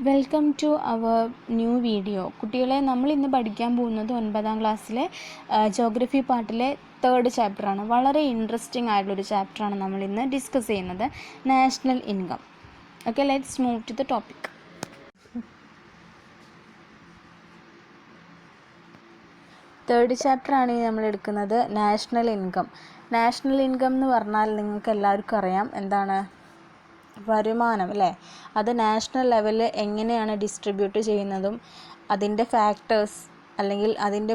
Welcome to our new video. കുട്ടികളെ, നമ്മൾ ഇന്ന് പഠിക്കാൻ പോകുന്നത് 9ാം ക്ലാസ്സിലെ ജോഗ്രഫി പാർട്ടിലെ 3rd ചാപ്റ്ററാണ്. വളരെ ഇൻട്രസ്റ്റിംഗ് ആയിട്ടുള്ളൊരു ചാപ്റ്ററാണ് നമ്മൾ ഇന്ന് ഡിസ്കസ് ചെയ്യുന്നത്, national income. Okay, let's move to the topic. Third ചാപ്റ്ററാണ് നമ്മൾ എടുക്കുന്നത്, നാഷണൽ ഇൻകം. നാഷണൽ ഇൻകം എന്ന് പറഞ്ഞാൽ നിങ്ങൾക്ക് എല്ലാവർക്കും അറിയാം എന്താണ്? വരുമാനം അല്ലേ? അത് നാഷണൽ ലെവലിൽ എങ്ങനെയാണ് ഡിസ്ട്രിബ്യൂട്ട് ചെയ്യുന്നതും അതിൻ്റെ ഫാക്ടേഴ്സ് അല്ലെങ്കിൽ അതിൻ്റെ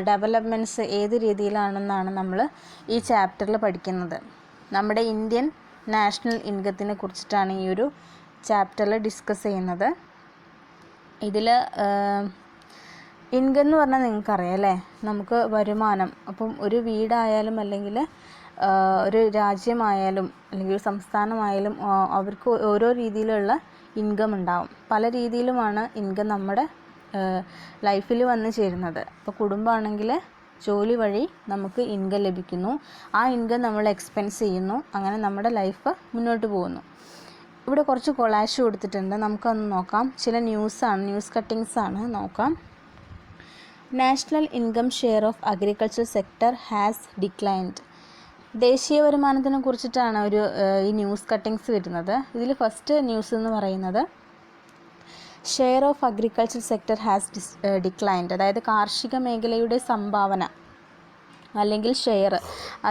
ഡെവലപ്മെൻറ്റ്സ് ഏത് രീതിയിലാണെന്നാണ് നമ്മൾ ഈ ചാപ്റ്ററിൽ പഠിക്കുന്നത്. നമ്മുടെ ഇന്ത്യൻ നാഷണൽ ഇൻകത്തിനെ കുറിച്ചിട്ടാണ് ഈ ഒരു ചാപ്റ്ററിൽ ഡിസ്കസ് ചെയ്യുന്നത്. ഇതിൽ ഇൻകം എന്ന് പറഞ്ഞാൽ നിങ്ങൾക്കറിയാം അല്ലേ? നമുക്ക് വരുമാനം. അപ്പം ഒരു വീടായാലും അല്ലെങ്കിൽ ഒരു രാജ്യമായാലും അല്ലെങ്കിൽ ഒരു സംസ്ഥാനമായാലും അവർക്ക് ഓരോ രീതിയിലുള്ള ഇൻകം ഉണ്ടാവും. പല രീതിയിലുമാണ് ഇൻകം നമ്മുടെ ലൈഫിൽ വന്നു ചേരുന്നത്. ഇപ്പോൾ കുടുംബമാണെങ്കിൽ ജോലി വഴി നമുക്ക് ഇൻകം ലഭിക്കുന്നു. ആ ഇൻകം നമ്മൾ എക്സ്പെൻസ് ചെയ്യുന്നു. അങ്ങനെ നമ്മുടെ ലൈഫ് മുന്നോട്ട് പോകുന്നു. ഇവിടെ കുറച്ച് കൊളാഷ് കൊടുത്തിട്ടുണ്ട്, നമുക്കൊന്ന് നോക്കാം. ചില ന്യൂസ് കട്ടിങ്സാണ്, നോക്കാം. National income share of agriculture sector has declined. ദേശീയ വരുമാനത്തിനെ കുറിച്ചിട്ടാണ് ഈ ന്യൂസ് കട്ടിങ്സ് വരുന്നത്. ഇതിൽ ഫസ്റ്റ് ന്യൂസ് എന്ന് പറയുന്നത് share of agriculture sector has declined, അതായത് കാർഷിക മേഖലയുടെ സംഭാവന അല്ലെങ്കിൽ ഷെയർ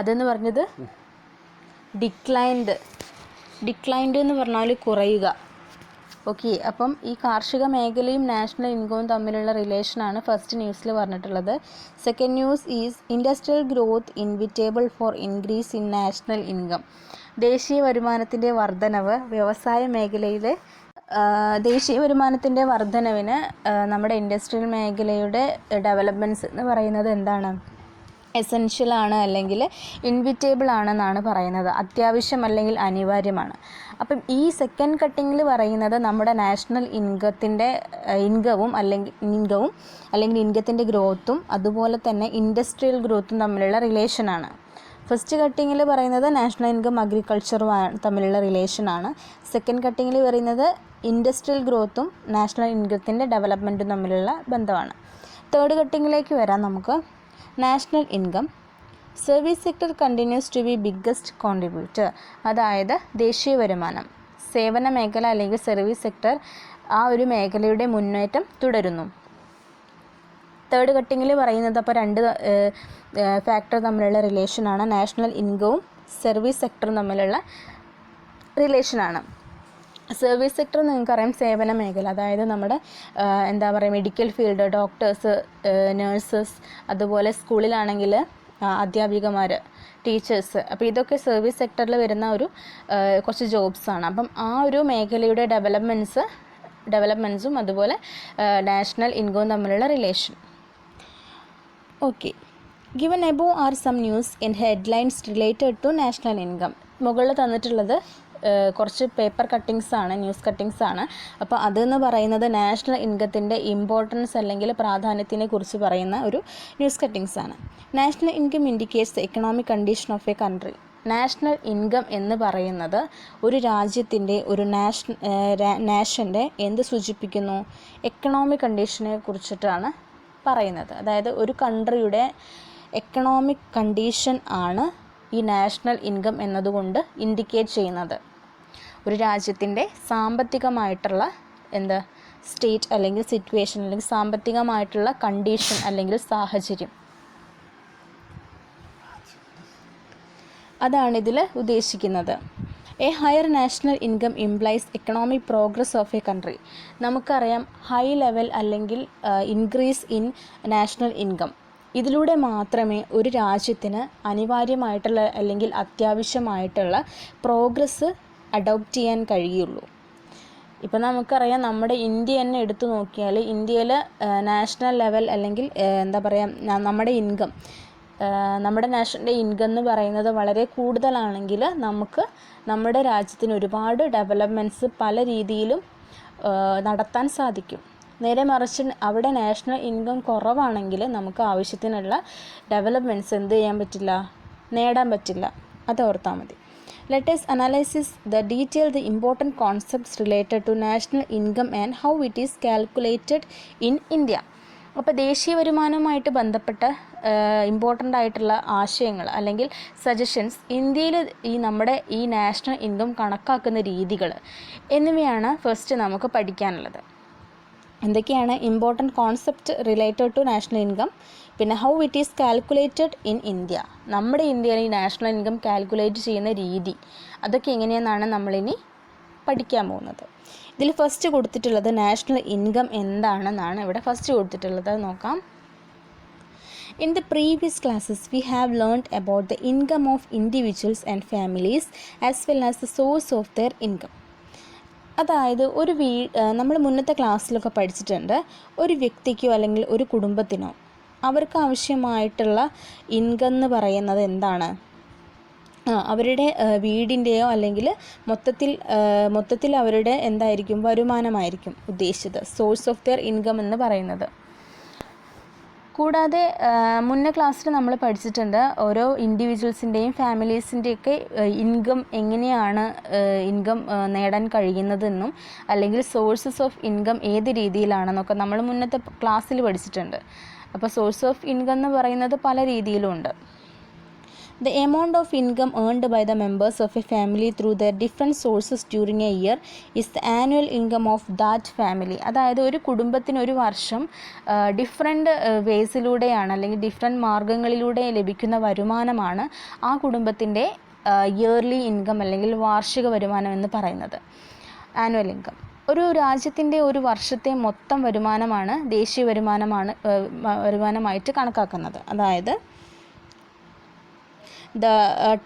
അതെന്ന് പറഞ്ഞത് ഡിക്ലൈൻഡ് എന്ന് പറഞ്ഞാൽ കുറയുക. ഓക്കെ, അപ്പം ഈ കാർഷിക മേഖലയും നാഷണൽ ഇൻകവും തമ്മിലുള്ള റിലേഷനാണ് ഫസ്റ്റ് ന്യൂസിൽ പറഞ്ഞിട്ടുള്ളത്. Second news is industrial growth inevitable for increase in national income. ദേശീയ വരുമാനത്തിൻ്റെ വർധനവ് വ്യവസായ മേഖലയിലെ ദേശീയ വരുമാനത്തിൻ്റെ വർധനവിന് നമ്മുടെ ഇൻഡസ്ട്രിയൽ മേഖലയുടെ ഡെവലപ്മെൻറ്റ്സ് എന്ന് പറയുന്നത് എന്താണ്? എസെൻഷ്യലാണ് അല്ലെങ്കിൽ ഇൻവിറ്റേബിൾ ആണെന്നാണ് പറയുന്നത്. അത്യാവശ്യം അല്ലെങ്കിൽ അനിവാര്യമാണ്. അപ്പം ഈ സെക്കൻഡ് കട്ടിങ്ങിൽ പറയുന്നത് നമ്മുടെ നാഷണൽ ഇൻകവും അല്ലെങ്കിൽ ഇൻകത്തിൻ്റെ ഗ്രോത്തും അതുപോലെ തന്നെ ഇൻഡസ്ട്രിയൽ ഗ്രോത്തും തമ്മിലുള്ള റിലേഷനാണ്. ഫസ്റ്റ് കട്ടിങ്ങിൽ പറയുന്നത് നാഷണൽ ഇൻകം അഗ്രികൾച്ചറും തമ്മിലുള്ള റിലേഷനാണ്. സെക്കൻഡ് കട്ടിങ്ങിൽ പറയുന്നത് ഇൻഡസ്ട്രിയൽ ഗ്രോത്തും നാഷണൽ ഇൻകത്തിൻ്റെ ഡെവലപ്മെൻറ്റും തമ്മിലുള്ള ബന്ധമാണ്. തേർഡ് കട്ടിങ്ങിലേക്ക് വരാം നമുക്ക്. National income service sector continues to be biggest contributor, അതായത് ദേശീയ വരുമാനം സേവന മേഖല അല്ലെങ്കിൽ സർവീസ് സെക്ടർ ആ ഒരു മേഖലയുടെ മുന്നേറ്റം തുടരുന്നു. തേർഡ് കട്ടിങ്ങിൽ പറയുന്നത് അപ്പോൾ രണ്ട് ഫാക്ടർ തമ്മിലുള്ള റിലേഷനാണ്. നാഷണൽ ഇൻകവും സർവീസ് സെക്ടറും തമ്മിലുള്ള റിലേഷനാണ്. സർവീസ് സെക്ടർ നിങ്ങൾക്കറിയാം, സേവന മേഖല, അതായത് നമ്മുടെ മെഡിക്കൽ ഫീൽഡ്, ഡോക്ടേഴ്സ്, നേഴ്സസ്, അതുപോലെ സ്കൂളിലാണെങ്കിൽ അധ്യാപികമാർ, ടീച്ചേഴ്സ്. അപ്പോൾ ഇതൊക്കെ സർവീസ് സെക്ടറിൽ വരുന്ന കുറച്ച് ജോബ്സാണ്. അപ്പം ആ ഒരു മേഖലയുടെ ഡെവലപ്മെൻറ്റ്സും അതുപോലെ നാഷണൽ ഇൻകവും തമ്മിലുള്ള relation. Okay, given above are some news in headlines related to national income. മുകളിൽ തന്നിട്ടുള്ളത് കുറച്ച് പേപ്പർ കട്ടിങ്സാണ്, ന്യൂസ് കട്ടിങ്സാണ്. അപ്പോൾ അതെന്ന് പറയുന്നത് നാഷണൽ ഇൻകത്തിൻ്റെ ഇമ്പോർട്ടൻസ് അല്ലെങ്കിൽ പ്രാധാന്യത്തിനെ കുറിച്ച് പറയുന്ന ഒരു ന്യൂസ് കട്ടിങ്സാണ്. National income indicates the economic condition of a country. National income എന്ന് പറയുന്നത് ഒരു രാജ്യത്തിൻ്റെ നാഷൻ്റെ എന്ത് സൂചിപ്പിക്കുന്നു? എക്കണോമിക് കണ്ടീഷനെ കുറിച്ചിട്ടാണ് പറയുന്നത്. അതായത് ഒരു കൺട്രിയുടെ എക്കണോമിക് കണ്ടീഷൻ ആണ് ഈ നാഷണൽ ഇൻകം എന്നതുകൊണ്ട് ഇൻഡിക്കേറ്റ് ചെയ്യുന്നത്. ഒരു രാജ്യത്തിൻ്റെ സാമ്പത്തികമായിട്ടുള്ള സ്റ്റേറ്റ് അല്ലെങ്കിൽ സിറ്റുവേഷൻ അല്ലെങ്കിൽ സാമ്പത്തികമായിട്ടുള്ള കണ്ടീഷൻ അല്ലെങ്കിൽ സാഹചര്യം, അതാണ് ഇതിൽ ഉദ്ദേശിക്കുന്നത്. A higher national income implies economic progress of a country. നമുക്കറിയാം ഹൈ ലെവൽ അല്ലെങ്കിൽ ഇൻക്രീസ് ഇൻ നാഷണൽ ഇൻകം, ഇതിലൂടെ മാത്രമേ ഒരു രാജ്യത്തിന് അനിവാര്യമായിട്ടുള്ള അല്ലെങ്കിൽ അത്യാവശ്യമായിട്ടുള്ള പ്രോഗ്രസ് അഡോപ്റ്റ് ചെയ്യാൻ കഴിയുള്ളൂ. ഇപ്പം നമുക്കറിയാം, നമ്മുടെ ഇന്ത്യ തന്നെ എടുത്തു നോക്കിയാൽ ഇന്ത്യയിൽ നാഷണൽ ലെവൽ അല്ലെങ്കിൽ നമ്മുടെ നാഷണൽ ഇൻകം എന്ന് പറയുന്നത് വളരെ കൂടുതലാണെങ്കിൽ നമുക്ക് നമ്മുടെ രാജ്യത്തിന് ഒരുപാട് ഡെവലപ്മെൻറ്റ്സ് പല രീതിയിലും നടത്താൻ സാധിക്കും. നേരെ മറിച്ച് അവിടെ നാഷണൽ ഇൻകം കുറവാണെങ്കിൽ നമുക്ക് ആവശ്യത്തിനുള്ള ഡെവലപ്മെൻറ്റ്സ് നേടാൻ പറ്റില്ല. അത് ഓർത്താൽ മതി. Let us analyze the detailed the important concepts related to national income and how it is calculated in India. അപ്പോൾ ദേശീയ വരുമാനവുമായിട്ട് ബന്ധപ്പെട്ട ഇമ്പോർട്ടൻ്റ് ആയിട്ടുള്ള ആശയങ്ങൾ അല്ലെങ്കിൽ സജഷൻസ് ഇന്ത്യയിൽ നമ്മുടെ ഈ നാഷണൽ ഇൻകം കണക്കാക്കുന്ന രീതികൾ എന്നിവയാണ് ഫസ്റ്റ് നമുക്ക് പഠിക്കാനുള്ളത്. എന്തൊക്കെയാണ് important concept related to national income, പിന്നെ how it is calculated in India, നമ്മുടെ ഇന്ത്യയിൽ ഈ നാഷണൽ ഇൻകം കാൽക്കുലേറ്റ് ചെയ്യുന്ന രീതി, അതൊക്കെ എങ്ങനെയെന്നാണ് നമ്മളിനി പഠിക്കാൻ പോകുന്നത്. ഇതിൽ ഫസ്റ്റ് കൊടുത്തിട്ടുള്ളത് നാഷണൽ ഇൻകം എന്താണെന്നാണ് ഇവിടെ ഫസ്റ്റ് കൊടുത്തിട്ടുള്ളത്. അത് നോക്കാം. In the previous classes we have learned about the income of individuals and families as well as the source of their income. അതായത് നമ്മൾ മുന്നത്തെ ക്ലാസ്സിലൊക്കെ പഠിച്ചിട്ടുണ്ട്, ഒരു വ്യക്തിക്കോ അല്ലെങ്കിൽ ഒരു കുടുംബത്തിനോ അവർക്ക് ആവശ്യമായിട്ടുള്ള ഇൻകം എന്ന് പറയുന്നത് എന്താണ്? അവരുടെ വീടിൻ്റെയോ അല്ലെങ്കിൽ മൊത്തത്തിൽ അവരുടെ എന്തായിരിക്കും, വരുമാനമായിരിക്കും ഉദ്ദേശിച്ചത്, സോഴ്സ് ഓഫ് ദെയർ ഇൻകം എന്ന് പറയുന്നത്. കൂടാതെ മുന്നേ ക്ലാസ്സിൽ നമ്മൾ പഠിച്ചിട്ടുണ്ട് ഓരോ ഇൻഡിവിജ്വൽസിൻ്റെയും ഫാമിലീസിൻ്റെയൊക്കെ ഇൻകം എങ്ങനെയാണ് ഇൻകം നേടാൻ കഴിയുന്നതെന്നും അല്ലെങ്കിൽ സോഴ്സസ് ഓഫ് ഇൻകം ഏത് രീതിയിലാണെന്നൊക്കെ നമ്മൾ മുന്നത്തെ ക്ലാസ്സിൽ പഠിച്ചിട്ടുണ്ട്. അപ്പോൾ സോഴ്സ് ഓഫ് ഇൻകം എന്ന് പറയുന്നത് പല രീതിയിലുണ്ട്. The amount of income earned by the members of a family through their different sources during a year is the annual income of that family. അതായത് ഒരു കുടുംബത്തിന് ഒരു വർഷം ഡിഫറെൻ്റ് വേസിലൂടെയാണ് അല്ലെങ്കിൽ ഡിഫറെൻ്റ് മാർഗങ്ങളിലൂടെ ലഭിക്കുന്ന വരുമാനമാണ് ആ കുടുംബത്തിൻ്റെ ഇയർലി ഇൻകം അല്ലെങ്കിൽ വാർഷിക വരുമാനം എന്ന് പറയുന്നത്, ആനുവൽ ഇൻകം. ഒരു രാജ്യത്തിൻ്റെ ഒരു വർഷത്തെ മൊത്തം വരുമാനമാണ് ദേശീയ വരുമാനമായിട്ട് കണക്കാക്കുന്നത്. അതായത് the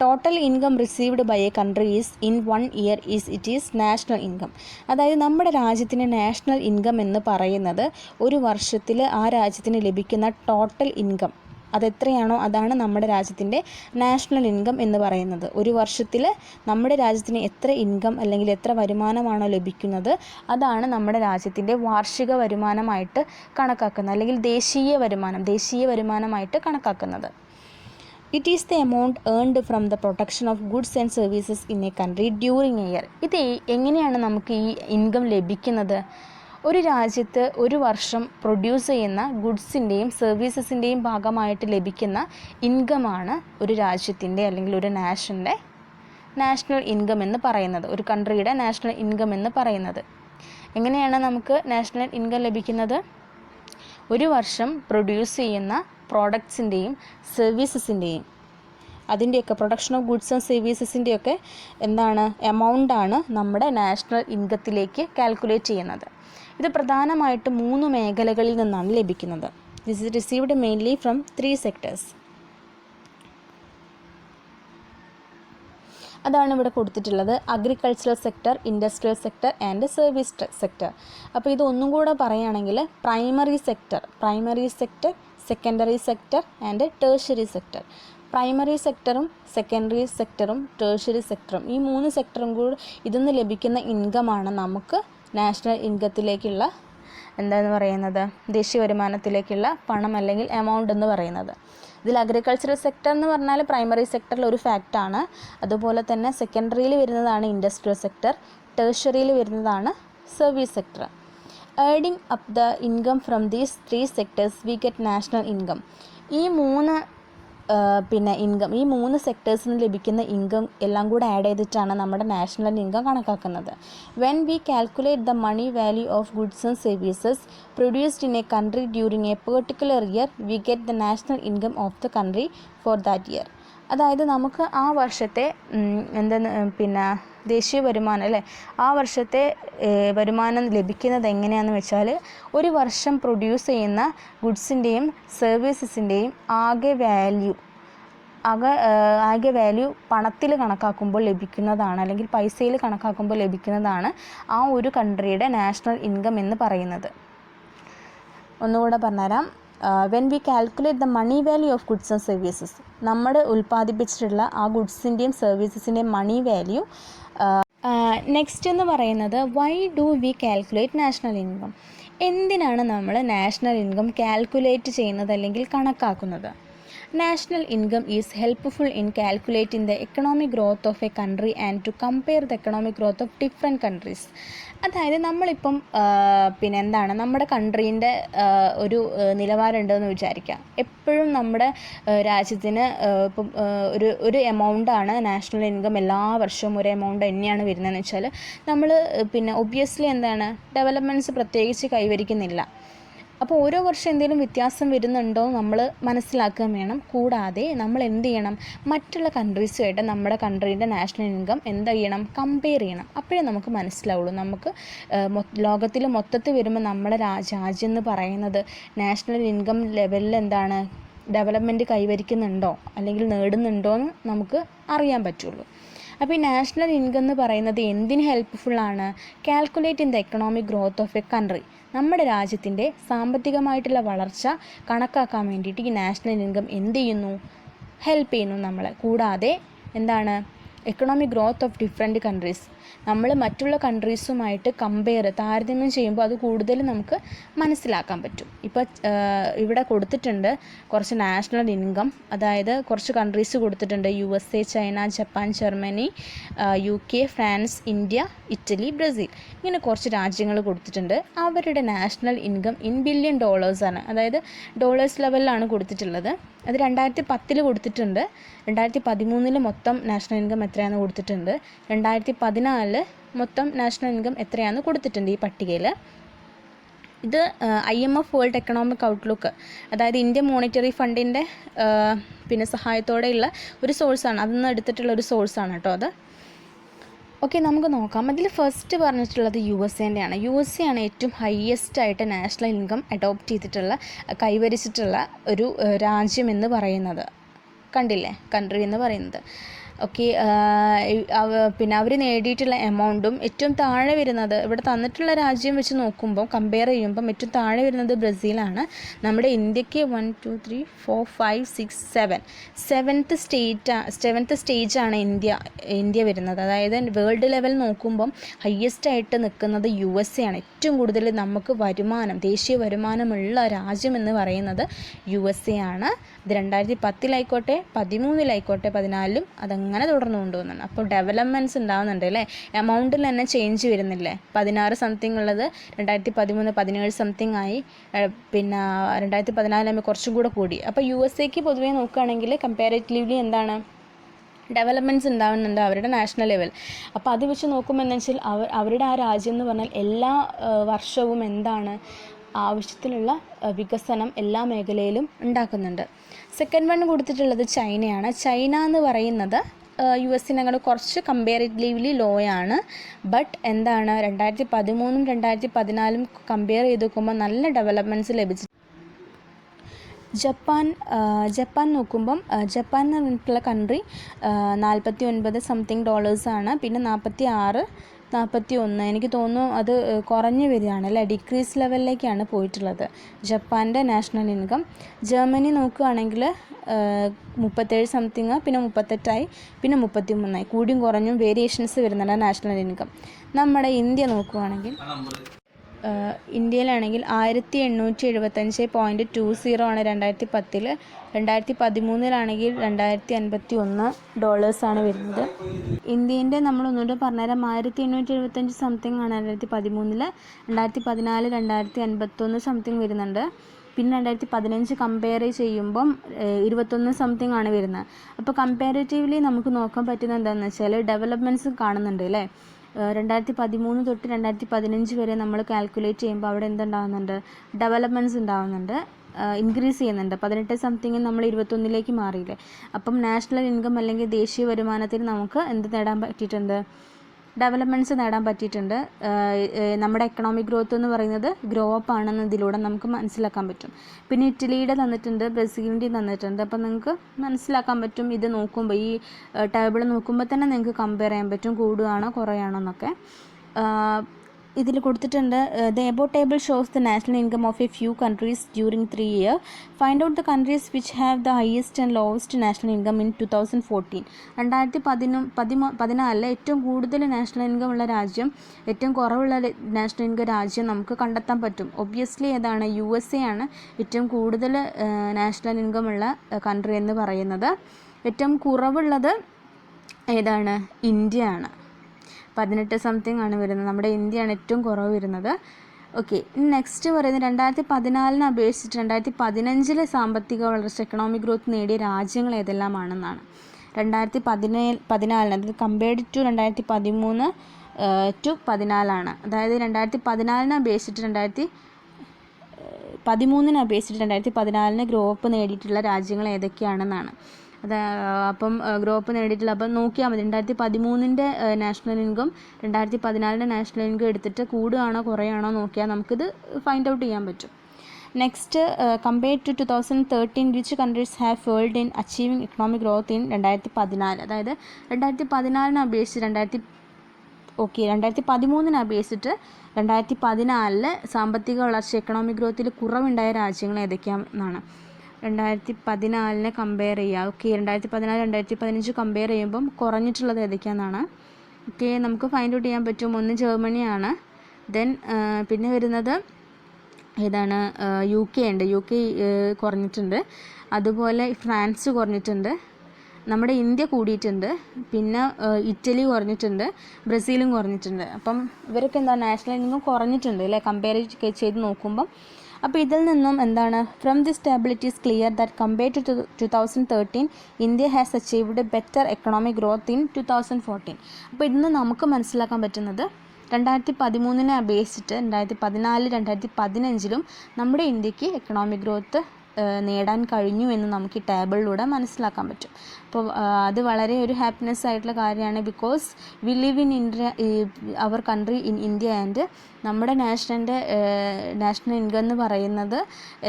total income received by a country is in 1 year it is national income. അതായത് നമ്മുടെ രാജ്യത്തിൻ്റെ നാഷണൽ ഇൻകം എന്ന് പറയുന്നത് ഒരു വർഷത്തിൽ ആ രാജ്യത്തിന് ലഭിക്കുന്ന ടോട്ടൽ ഇൻകം അതെത്രയാണോ അതാണ് നമ്മുടെ രാജ്യത്തിൻ്റെ നാഷണൽ ഇൻകം എന്ന് പറയുന്നത്. ഒരു വർഷത്തിൽ നമ്മുടെ രാജ്യത്തിന് എത്ര ഇൻകം അല്ലെങ്കിൽ എത്ര വരുമാനമാണോ ലഭിക്കുന്നത് അതാണ് നമ്മുടെ രാജ്യത്തിൻ്റെ വാർഷിക വരുമാനമായിട്ട് കണക്കാക്കുന്നത് അല്ലെങ്കിൽ ദേശീയ വരുമാനമായിട്ട് കണക്കാക്കുന്നത്. It is the amount earned from the production of goods and services in a country during a year. ഇത് എങ്ങനെയാണ് നമുക്ക് ഈ ഇൻകം ലഭിക്കുന്നത്? ഒരു രാജ്യത്ത് ഒരു വർഷം പ്രൊഡ്യൂസ് ചെയ്യുന്ന ഗുഡ്സിൻ്റെയും സർവീസസിൻ്റെയും ഭാഗമായിട്ട് ലഭിക്കുന്ന ഇൻകമാണ് ഒരു രാജ്യത്തിൻ്റെ അല്ലെങ്കിൽ ഒരു നാഷണൽ ഇൻകം എന്ന് പറയുന്നത്, ഒരു കൺട്രിയുടെ നാഷണൽ ഇൻകം എന്ന് പറയുന്നത്. എങ്ങനെയാണ് നമുക്ക് നാഷണൽ ഇൻകം ലഭിക്കുന്നത്? ഒരു വർഷം പ്രൊഡ്യൂസ് ചെയ്യുന്ന പ്രോഡക്ട്സിൻ്റെയും സർവീസസിൻ്റെയും അതിൻ്റെയൊക്കെ പ്രൊഡക്ഷൻ ഓഫ് ഗുഡ്സ് ആൻഡ് സർവീസസിൻ്റെയൊക്കെ എമൗണ്ടാണ് നമ്മുടെ നാഷണൽ ഇൻകത്തിലേക്ക് കാൽക്കുലേറ്റ് ചെയ്യുന്നത്. ഇത് പ്രധാനമായിട്ട് 3 മേഖലകളിൽ നിന്നാണ് ലഭിക്കുന്നത്. This is received mainly from 3 sectors. അതാണ് ഇവിടെ കൊടുത്തിട്ടുള്ളത്. Agricultural sector, industrial sector and service sector. അപ്പോൾ ഇത് ഒന്നും കൂടെ പറയുകയാണെങ്കിൽ primary sector, secondary sector and tertiary sector. Primary സെക്ടറും സെക്കൻഡറി സെക്ടറും ടേഴ്സറി സെക്ടറും ഈ 3 സെക്ടറും കൂടി ഇതിന്ന് ലഭിക്കുന്ന ഇൻകമാണ് നമുക്ക് നാഷണൽ ഇൻകത്തിലേക്കുള്ള ദേശീയ വരുമാനത്തിലേക്കുള്ള പണം അല്ലെങ്കിൽ എമൗണ്ട് എന്ന് പറയുന്നത്. ഇതിൽ അഗ്രികൾച്ചറൽ സെക്ടർ എന്ന് പറഞ്ഞാൽ പ്രൈമറി സെക്ടറിൽ ഒരു ഫാക്റ്റാണ്. അതുപോലെ തന്നെ സെക്കൻഡറിയിൽ വരുന്നതാണ് ഇൻഡസ്ട്രിയൽ സെക്ടർ, ടേഴ്സറിയിൽ വരുന്നതാണ് service sector. Adding up the income from these 3 sectors we get national income. ഈ 3 സെക്ടേഴ്സിൽ നിന്ന് ലഭിക്കുന്ന ഇൻകം എല്ലാം കൂടെ ആഡ് ചെയ്തിട്ടാണ് നമ്മുടെ നാഷണൽ ഇൻകം കണക്കാക്കുന്നത്. When we calculate the money value of goods and services produced in a country during a particular year we get the national income of the country for that year. അതായത് നമുക്ക് ആ വർഷത്തെ ദേശീയ വരുമാനം അല്ലേ, ആ വർഷത്തെ വരുമാനം ലഭിക്കുന്നത് എങ്ങനെയാണെന്ന് വെച്ചാൽ ഒരു വർഷം പ്രൊഡ്യൂസ് ചെയ്യുന്ന ഗുഡ്സിൻ്റെയും സർവീസസിൻ്റെയും ആകെ വാല്യൂ പണത്തിൽ കണക്കാക്കുമ്പോൾ ലഭിക്കുന്നതാണ് അല്ലെങ്കിൽ പൈസയിൽ കണക്കാക്കുമ്പോൾ ലഭിക്കുന്നതാണ് ആ ഒരു കൺട്രിയുടെ നാഷണൽ ഇൻകം എന്ന് പറയുന്നത്. ഒന്നുകൂടെ പറഞ്ഞുതരാം. When we calculate the money value of goods and services, നമ്മൾ ഉൽപ്പാദിപ്പിച്ചിട്ടുള്ള ആ ഗുഡ്സിൻ്റെയും സർവീസസിൻ്റെയും മണി വാല്യൂ. നെക്സ്റ്റ് എന്ന് പറയുന്നത് why do we calculate national income. എന്തിനാണ് നമ്മൾ നാഷണൽ ഇൻകം കാൽക്കുലേറ്റ് ചെയ്യുന്നത് അല്ലെങ്കിൽ കണക്കാക്കുന്നത്? National income is helpful in calculating the economic growth of a country and to compare the economic growth of different countries. അതായത് നമ്മളിപ്പം പിന്നെ എന്താണ് നമ്മുടെ കൺട്രീൻ്റെ ഒരു നിലവാരം ഉണ്ടെന്ന് വിചാരിക്കാം. എപ്പോഴും നമ്മുടെ രാജ്യത്തിന് ഇപ്പം ഒരു എമൗണ്ടാണ് നാഷണൽ ഇൻകം, എല്ലാ വർഷവും ഒരു എമൗണ്ട് തന്നെയാണ് വരുന്നതെന്ന് വെച്ചാൽ നമ്മൾ പിന്നെ ഒബ്വിയസ്ലി എന്താണ് ഡെവലപ്മെൻറ്റ്സ് പ്രത്യേകിച്ച് കൈവരിക്കുന്നില്ല. അപ്പോൾ ഓരോ വർഷം എന്തെങ്കിലും വ്യത്യാസം വരുന്നുണ്ടോ നമ്മൾ മനസ്സിലാക്കുകയും വേണം. കൂടാതെ നമ്മൾ എന്ത് ചെയ്യണം, മറ്റുള്ള കൺട്രീസുമായിട്ട് നമ്മുടെ കൺട്രീൻ്റെ നാഷണൽ ഇൻകം എന്ത് ചെയ്യണം, കമ്പയർ ചെയ്യണം. അപ്പോഴേ നമുക്ക് മനസ്സിലാവുള്ളൂ. നമുക്ക് ലോകത്തിൽ മൊത്തത്തിൽ വരുമ്പോൾ നമ്മുടെ രാജ്യം എന്ന് പറയുന്നത് നാഷണൽ ഇൻകം ലെവലിൽ എന്താണ് ഡെവലപ്മെൻറ്റ് കൈവരിക്കുന്നുണ്ടോ അല്ലെങ്കിൽ നേടുന്നുണ്ടോ എന്ന് നമുക്ക് അറിയാൻ പറ്റുള്ളൂ. അപ്പോൾ ഈ നാഷണൽ ഇൻകം എന്ന് പറയുന്നത് എന്തിന് ഹെൽപ്ഫുള്ളാണ്? Calculate the economic growth of a country. നമ്മുടെ രാജ്യത്തിൻ്റെ സാമ്പത്തികമായിട്ടുള്ള വളർച്ച കണക്കാക്കാൻ വേണ്ടിയിട്ട് ഈ നാഷണൽ ഇൻകം എന്ത് ചെയ്യുന്നു, ഹെൽപ്പ് ചെയ്യുന്നു നമ്മളെ. കൂടാതെ എന്താണ് economic growth of different countries, നമ്മൾ മറ്റുള്ള കൺട്രീസുമായിട്ട് താരതമ്യം ചെയ്യുമ്പോൾ അത് കൂടുതൽ നമുക്ക് മനസ്സിലാക്കാൻ പറ്റും. ഇപ്പോൾ ഇവിടെ കൊടുത്തിട്ടുണ്ട് കുറച്ച് നാഷണൽ ഇൻകം, അതായത് കുറച്ച് കൺട്രീസ് കൊടുത്തിട്ടുണ്ട്. USA, China, Japan, Germany, UK, France, India, Italy, Brazil, ഇങ്ങനെ കുറച്ച് രാജ്യങ്ങൾ കൊടുത്തിട്ടുണ്ട്. അവരുടെ നാഷണൽ ഇൻകം ഇൻ ബില്യൺ ഡോളേഴ്സാണ്, അതായത് ഡോളേഴ്സ് ലെവലിലാണ് കൊടുത്തിട്ടുള്ളത്. അത് 2010 കൊടുത്തിട്ടുണ്ട്. 2013 മൊത്തം നാഷണൽ ഇൻകം എത്രയാണെന്ന് കൊടുത്തിട്ടുണ്ട്. 2014 മൊത്തം നാഷണൽ ഇൻകം എത്രയാണെന്ന് കൊടുത്തിട്ടുണ്ട് ഈ പട്ടികയിൽ. ഇത് IMF വേൾഡ് എക്കണോമിക് ഔട്ട്ലുക്ക്, അതായത് ഇന്ത്യൻ മോണിറ്ററി ഫണ്ടിൻ്റെ പിന്നെ സഹായത്തോടെയുള്ള ഒരു സോഴ്സാണ്, അതിൽ നിന്ന് എടുത്തിട്ടുള്ള ഒരു സോഴ്സാണ് കേട്ടോ അത്. ഓക്കെ, നമുക്ക് നോക്കാം. അതിൽ ഫസ്റ്റ് പറഞ്ഞിട്ടുള്ളത് USA ആണ്. USA ആണ് ഏറ്റവും ഹയസ്റ്റ് ആയിട്ട് നാഷണൽ ഇൻകം അഡോപ്റ്റ് ചെയ്തിട്ടുള്ള കൈവരിച്ചിട്ടുള്ള ഒരു രാജ്യം എന്ന് പറയുന്നത്. കണ്ടില്ലേ, കൺട്രി എന്ന് പറയുന്നത്. ഓക്കെ, പിന്നെ അവർ നേടിയിട്ടുള്ള എമൗണ്ടും ഏറ്റവും താഴെ വരുന്നത് ഇവിടെ തന്നിട്ടുള്ള രാജ്യം വെച്ച് നോക്കുമ്പോൾ കമ്പയർ ചെയ്യുമ്പം ഏറ്റവും താഴെ വരുന്നത് ബ്രസീലാണ്. നമ്മുടെ ഇന്ത്യക്ക് 1 2 3 4 5 6 7 സെവൻത്ത് സ്റ്റേജാണ് ഇന്ത്യ വരുന്നത്. അതായത് വേൾഡ് ലെവൽ നോക്കുമ്പം ഹയ്യസ്റ്റ് ആയിട്ട് നിൽക്കുന്നത് USA ആണ്. ഏറ്റവും കൂടുതൽ നമുക്ക് ദേശീയ വരുമാനമുള്ള രാജ്യം എന്ന് പറയുന്നത് USA ആണ്. ഇത് 2010 13 14 അതങ്ങനെ തുടർന്നു കൊണ്ടുപോകുന്നുണ്ട്. അപ്പോൾ ഡെവലപ്മെൻറ്റ്സ് ഉണ്ടാകുന്നുണ്ട് അല്ലേ. എമൗണ്ടിൽ തന്നെ ചേഞ്ച് വരുന്നില്ലേ. 16 സംതിങ് ഉള്ളത് 2013 17 സംതിങ് ആയി. പിന്നെ 2014 കുറച്ചും കൂടെ കൂടി. അപ്പോൾ USAക്ക് പൊതുവേ നോക്കുകയാണെങ്കിൽ കമ്പാരിറ്റീവ്ലി എന്താണ് ഡെവലപ്മെൻറ്റ്സ് ഉണ്ടാകുന്നുണ്ട് അവരുടെ നാഷണൽ ലെവൽ. അപ്പോൾ അത് വെച്ച് നോക്കുമ്പോൾ എന്താ വെച്ചാൽ അവരുടെ ആ രാജ്യം എന്ന് പറഞ്ഞാൽ എല്ലാ വർഷവും എന്താണ് ആവശ്യത്തിലുള്ള വികസനം എല്ലാ മേഖലയിലും ഉണ്ടാക്കുന്നുണ്ട്. സെക്കൻഡ് വൺ കൊടുത്തിട്ടുള്ളത് ചൈനയാണ്. ചൈന എന്ന് പറയുന്നത് US-നേക്കാൾ കുറച്ച് കമ്പാരിറ്റീവ്ലി ലോ ആണ്. ബട്ട് എന്താണ് 2013 2014 കമ്പയർ ചെയ്ത് നോക്കുമ്പോൾ നല്ല ഡെവലപ്മെൻറ്റ്സ് ലഭിച്ചു. ജപ്പാൻ നോക്കുമ്പം ജപ്പാൻ എന്ന് പറഞ്ഞിട്ടുള്ള കൺട്രി 49 സംതിങ് ഡോളേഴ്സാണ്. പിന്നെ 46 41 എനിക്ക് തോന്നുന്നു അത് കുറഞ്ഞു വരികയാണ് അല്ലേ, ഡിക്രീസ് ലെവലിലേക്കാണ് പോയിട്ടുള്ളത് ജപ്പാൻ്റെ നാഷണൽ ഇൻകം. ജർമ്മനി നോക്കുകയാണെങ്കിൽ 37 സംതിങ്, പിന്നെ 38 പിന്നെ 33 കൂടിയും കുറഞ്ഞും വേരിയേഷൻസ് വരുന്നുണ്ട് നാഷണൽ ഇൻകം. നമ്മുടെ ഇന്ത്യ നോക്കുകയാണെങ്കിൽ ഇന്ത്യയിലാണെങ്കിൽ 1875.20 ആണ് 2010. 2013 $2051 ഡോളേഴ്സാണ് വരുന്നത്. ഇന്ത്യൻ്റെ നമ്മൾ ഒന്നുകൂടെ പറഞ്ഞുതരാം. 1875 സംതിങ് ആണ് 2013. 2014 2051 സംതിങ് വരുന്നുണ്ട്. പിന്നെ 2015 കമ്പയർ ചെയ്യുമ്പം 21 സംതിങ് ആണ് വരുന്നത്. അപ്പോൾ കമ്പാരിറ്റീവ്ലി നമുക്ക് നോക്കാൻ പറ്റുന്നത് എന്താണെന്ന് വെച്ചാൽ ഡെവലപ്മെൻറ്റ്സ് കാണുന്നുണ്ട് അല്ലേ. 2013 തൊട്ട് 2015 വരെ നമ്മൾ കാൽക്കുലേറ്റ് ചെയ്യുമ്പോൾ അവിടെ എന്തുണ്ടാകുന്നുണ്ട്, ഡെവലപ്മെൻറ്റ്സ് ഉണ്ടാകുന്നുണ്ട്, ഇൻക്രീസ് ചെയ്യുന്നുണ്ട്. 18 സംതിങ് നമ്മൾ 21 മാറിയില്ലേ. അപ്പം നാഷണൽ ഇൻകം അല്ലെങ്കിൽ ദേശീയ വരുമാനത്തിൽ നമുക്ക് എന്ത് നേടാൻ പറ്റിയിട്ടുണ്ട്, ഡെവലപ്മെൻറ്റ്സ് നേടാൻ പറ്റിയിട്ടുണ്ട്. നമ്മുടെ എക്കണോമിക് ഗ്രോത്ത് എന്ന് പറയുന്നത് ഗ്രോ അപ്പ് ആണെന്ന് ഇതിലൂടെ നമുക്ക് മനസ്സിലാക്കാൻ പറ്റും. പിന്നെ ഇറ്റലിയുടെ തന്നിട്ടുണ്ട്, ബ്രസീലിൻ്റെ തന്നിട്ടുണ്ട്. അപ്പം നിങ്ങൾക്ക് മനസ്സിലാക്കാൻ പറ്റും ഇത് നോക്കുമ്പോൾ, ഈ ടേബിൾ നോക്കുമ്പോൾ തന്നെ നിങ്ങൾക്ക് കമ്പയർ ചെയ്യാൻ പറ്റും കൂടുകയാണോ കുറയാണോ എന്നൊക്കെ. ഇതിൽ കൊടുത്തിട്ടുണ്ട് the above table shows the national income of A few countries during 3 year. Find out the countries which have the highest and lowest national income in 2014. 2014 ഏറ്റവും കൂടുതൽ നാഷണൽ ഇൻകം ഉള്ള രാജ്യം, ഏറ്റവും കുറവുള്ള നാഷണൽ ഇൻകം രാജ്യം നമുക്ക് കണ്ടെത്താൻ പറ്റും. ഒബ്വിയസ്ലി ഏതാണ്? USA ആണ് ഏറ്റവും കൂടുതൽ നാഷണൽ ഇൻകം ഉള്ള കൺട്രി എന്ന് പറയുന്നത്. ഏറ്റവും കുറവുള്ളത് ഏതാണ്? ഇന്ത്യ ആണ്. 18 സംതിങ് ആണ് വരുന്നത്. നമ്മുടെ ഇന്ത്യയാണ് ഏറ്റവും കുറവ് വരുന്നത്. ഓക്കെ, നെക്സ്റ്റ് പറയുന്നത് 2014 അപേക്ഷിച്ചിട്ട് 2015 സാമ്പത്തിക വളർച്ച എക്കണോമിക് ഗ്രോത്ത് നേടിയ രാജ്യങ്ങൾ ഏതെല്ലാമാണെന്നാണ്. 2014 അതായത് കമ്പയർഡ് ടു 2013 ടു 14 അതായത് 2014 അപേക്ഷിച്ചിട്ട് 2014 ഗ്രോപ്പ് നേടിയിട്ടുള്ള രാജ്യങ്ങൾ ഏതൊക്കെയാണെന്നാണ്. അപ്പം ഗ്രോപ്പ് നേടിയിട്ടുള്ള അപ്പം നോക്കിയാൽ മതി. 2013 നാഷണൽ ഇൻകം 2014 നാഷണൽ ഇൻകം എടുത്തിട്ട് കൂടുകയാണോ കുറയാണോ നോക്കിയാൽ നമുക്കിത് ഫൈൻഡ് ഔട്ട് ചെയ്യാൻ പറ്റും. Next, compared to 2013 which countries have failed in achieving economic growth in 2014. അതായത് 2014 അപേക്ഷിച്ച് 2013 അപേക്ഷിച്ചിട്ട് 2014 സാമ്പത്തിക വളർച്ച എക്കണോമിക് ഗ്രോത്തിൽ കുറവുണ്ടായ രാജ്യങ്ങൾ ഏതൊക്കെയാണെന്നാണ്. 2014 കമ്പയർ ചെയ്യുക. ഓക്കെ, 2014 2015 കമ്പയർ ചെയ്യുമ്പം കുറഞ്ഞിട്ടുള്ളത് ഏതൊക്കെയാണെന്നാണ്. ഓക്കെ, നമുക്ക് ഫൈൻഡ് ഔട്ട് ചെയ്യാൻ പറ്റും. ഒന്ന് ജർമ്മനിയാണ്. ദെൻ പിന്നെ വരുന്നത് ഏതാണ്? UK ഉണ്ട്. UK കുറഞ്ഞിട്ടുണ്ട്. അതുപോലെ ഫ്രാൻസ് കുറഞ്ഞിട്ടുണ്ട്. നമ്മുടെ ഇന്ത്യ കൂടിയിട്ടുണ്ട്. പിന്നെ ഇറ്റലി കുറഞ്ഞിട്ടുണ്ട്. ബ്രസീലും കുറഞ്ഞിട്ടുണ്ട്. അപ്പം ഇവരൊക്കെ എന്താ നാഷണൽ ഇൻകം കുറഞ്ഞിട്ടുണ്ട് അല്ലേ, കമ്പയർ ചെയ്ത് നോക്കുമ്പം. അപ്പോൾ ഇതിൽ നിന്നും എന്താണ്? From this table it is clear that compared to 2013 India has achieved better economic growth in 2014. അപ്പോൾ ഇതിന് നമുക്ക് മനസ്സിലാക്കാൻ പറ്റുന്നത് 2013 അപേക്ഷിച്ചിട്ട് 2014 2015 നമ്മുടെ ഇന്ത്യക്ക് എക്കണോമിക് ഗ്രോത്ത് നേടാൻ കഴിഞ്ഞു എന്ന് നമുക്ക് ഈ ടേബിളിലൂടെ മനസ്സിലാക്കാൻ പറ്റും. അപ്പോൾ അത് വളരെ ഒരു ഹാപ്പിനെസ് ആയിട്ടുള്ള കാര്യമാണ്. Because we live in our country in India and നമ്മുടെ നാഷണൽ ഇൻകം എന്ന് പറയുന്നത്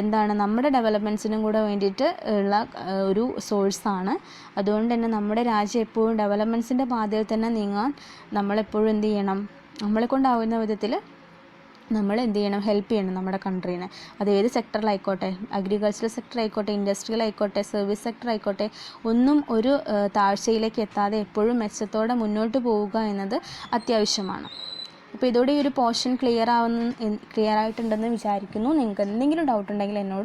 എന്താണ്? നമ്മുടെ ഡെവലപ്മെൻറ്റ്സിനും കൂടെ വേണ്ടിയിട്ട് ഉള്ള ഒരു സോഴ്സാണ്. അതുകൊണ്ട് തന്നെ നമ്മുടെ രാജ്യം എപ്പോഴും ഡെവലപ്മെൻറ്റ്സിൻ്റെ പാതയിൽ തന്നെ നീങ്ങാൻ നമ്മളെപ്പോഴും എന്ത് ചെയ്യണം? നമ്മളെ കൊണ്ടാവുന്ന വിധത്തിൽ നമ്മൾ എന്ത് ചെയ്യണം? ഹെൽപ്പ് ചെയ്യണം നമ്മുടെ കൺട്രീനെ. അത് ഏത് സെക്ടറിലായിക്കോട്ടെ, അഗ്രികൾച്ചറൽ സെക്ടർ ആയിക്കോട്ടെ, ഇൻഡസ്ട്രിയൽ ആയിക്കോട്ടെ, സർവീസ് സെക്ടർ ആയിക്കോട്ടെ, ഒന്നും ഒരു താഴ്ചയിലേക്ക് എത്താതെ എപ്പോഴും മെച്ചത്തോടെ മുന്നോട്ട് പോവുക എന്നത് അത്യാവശ്യമാണ്. അപ്പോൾ ഇതോടെ ഈ ഒരു പോർഷൻ ക്ലിയർ ആയിട്ടുണ്ടെന്ന് വിചാരിക്കുന്നു. നിങ്ങൾക്ക് എന്തെങ്കിലും ഡൗട്ട് ഉണ്ടെങ്കിൽ എന്നോട്